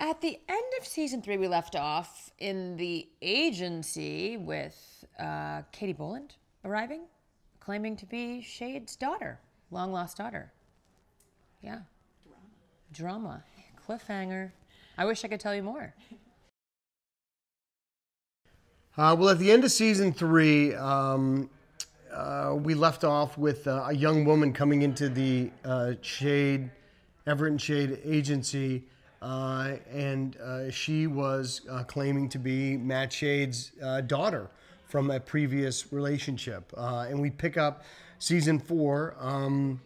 At the end of season 3, we left off in the agency with Katie Boland arriving, claiming to be Shade's daughter, long-lost daughter. Yeah. Drama. Cliffhanger. I wish I could tell you more. Well, at the end of season 3, we left off with a young woman coming into the Everett and Shade agency, and she was claiming to be Matt Shade's daughter from a previous relationship. And we pick up season 4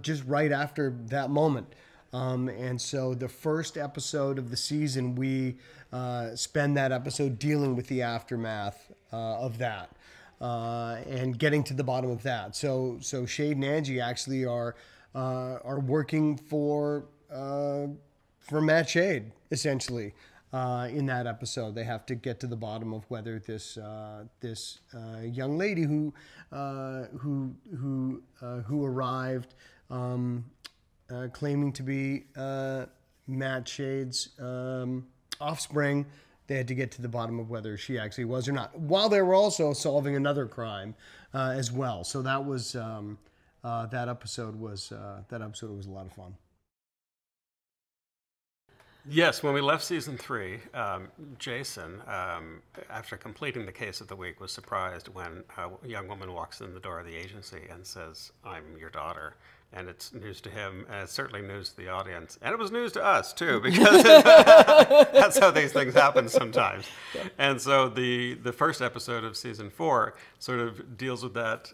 just right after that moment. And so the first episode of the season, we spend that episode dealing with the aftermath of that and getting to the bottom of that. So Shade and Angie actually are working for Matt Shade, essentially. In that episode, they have to get to the bottom of whether this young lady who arrived claiming to be Matt Shade's offspring, they had to get to the bottom of whether she actually was or not, while they were also solving another crime as well. So that was that episode was a lot of fun. Yes, when we left season 3, Jason, after completing the case of the week, was surprised when a young woman walks in the door of the agency and says, "I'm your daughter." And it's news to him, and it's certainly news to the audience. And it was news to us, too, because that's how these things happen sometimes. And so the first episode of season 4 sort of deals with that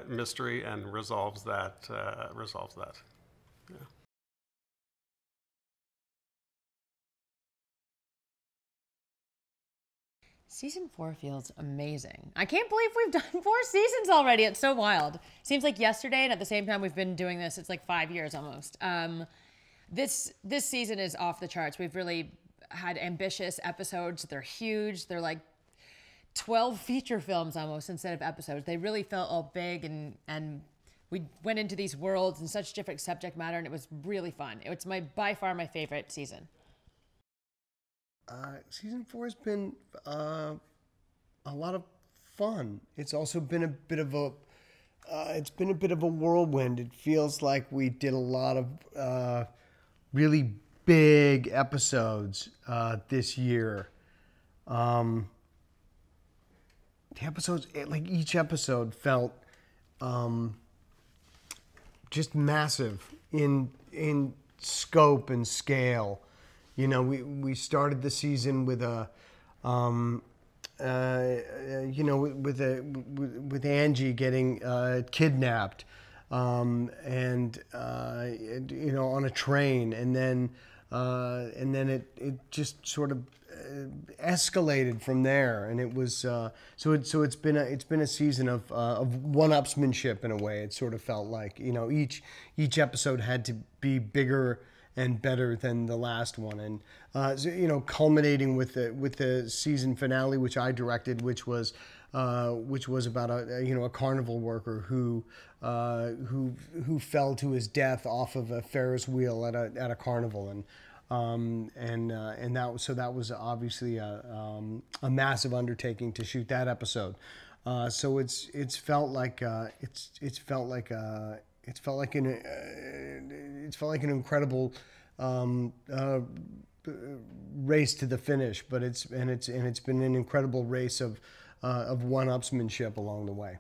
mystery and resolves that. Yeah. Season 4 feels amazing. I can't believe we've done 4 seasons already. It's so wild. Seems like yesterday, and at the same time we've been doing this, it's like 5 years almost. This season is off the charts. We've really had ambitious episodes. They're huge. They're like 12 feature films almost instead of episodes. They really felt all big, and we went into these worlds and such different subject matter, and it was really fun. It's by far my favorite season. Season 4 has been a lot of fun. It's also been a bit of a whirlwind. It feels like we did a lot of really big episodes this year. The episodes, like each episode, felt just massive in scope and scale. You know, we started the season with with Angie getting kidnapped, on a train, and then it just sort of escalated from there, and it was so it's been a season of one-upsmanship in a way. It sort of felt like, you know, each episode had to be bigger and better than the last one, and culminating with the season finale, which I directed, which was about a carnival worker who fell to his death off of a Ferris wheel at a carnival, and that was obviously a massive undertaking to shoot that episode. So it's felt like an incredible race to the finish, but it's been an incredible race of one-upsmanship along the way.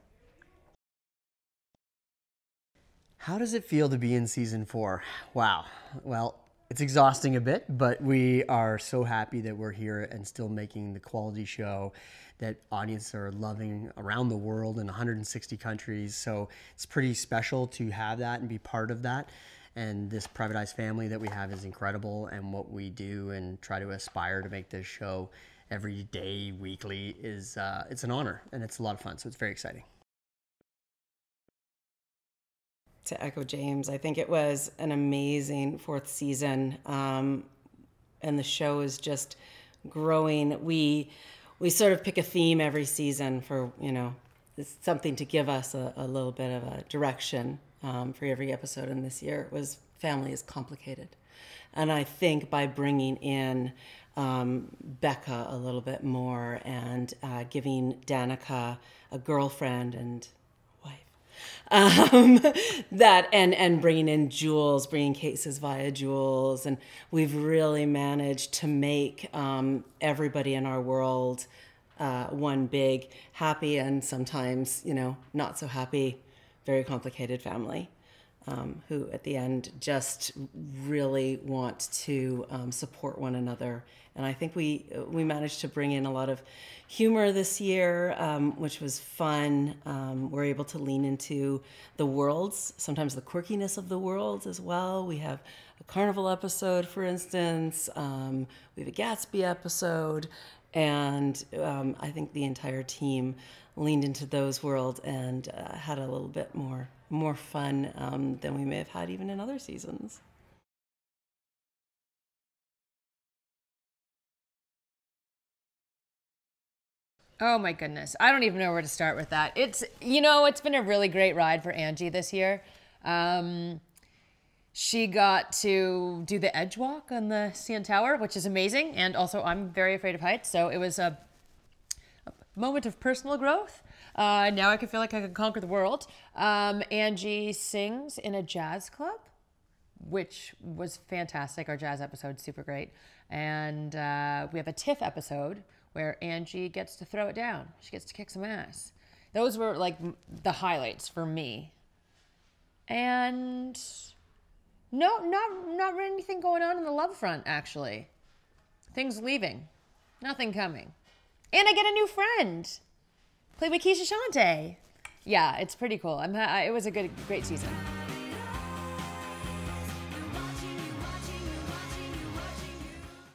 How does it feel to be in season 4? Wow. Well, it's exhausting a bit, but we are so happy that we're here and still making the quality show that audiences are loving around the world in 160 countries. So it's pretty special to have that and be part of that. And this privatized family that we have is incredible, and what we do and try to aspire to make this show every day, weekly, is it's an honor, and it's a lot of fun. So it's very exciting. To echo James, I think it was an amazing 4th season, and the show is just growing. We sort of pick a theme every season for, something to give us a little bit of a direction for every episode. And this year it was family is complicated. And I think by bringing in Becca a little bit more and giving Danica a girlfriend and that and bringing in Jules, bringing cases via Jules, and we've really managed to make everybody in our world one big happy and sometimes not so happy, very complicated family who at the end just really want to support one another. And I think we managed to bring in a lot of humor this year, which was fun. We're able to lean into the worlds, sometimes the quirkiness of the worlds as well. We have a carnival episode, for instance. We have a Gatsby episode. And I think the entire team leaned into those worlds and had a little bit more fun than we may have had even in other seasons. Oh my goodness. I don't even know where to start with that. It's been a really great ride for Angie this year. She got to do the edge walk on the CN Tower, which is amazing. And also I'm very afraid of heights. So it was a moment of personal growth. Now I can feel like I can conquer the world. Angie sings in a jazz club, which was fantastic. Our jazz episode's super great. And we have a TIFF episode where Angie gets to throw it down. She gets to kick some ass. Those were like the highlights for me. And no, not really anything going on in the love front, actually. Things leaving. Nothing coming. And I get a new friend. Played by Keisha Shante. Yeah, it's pretty cool. It was a great season.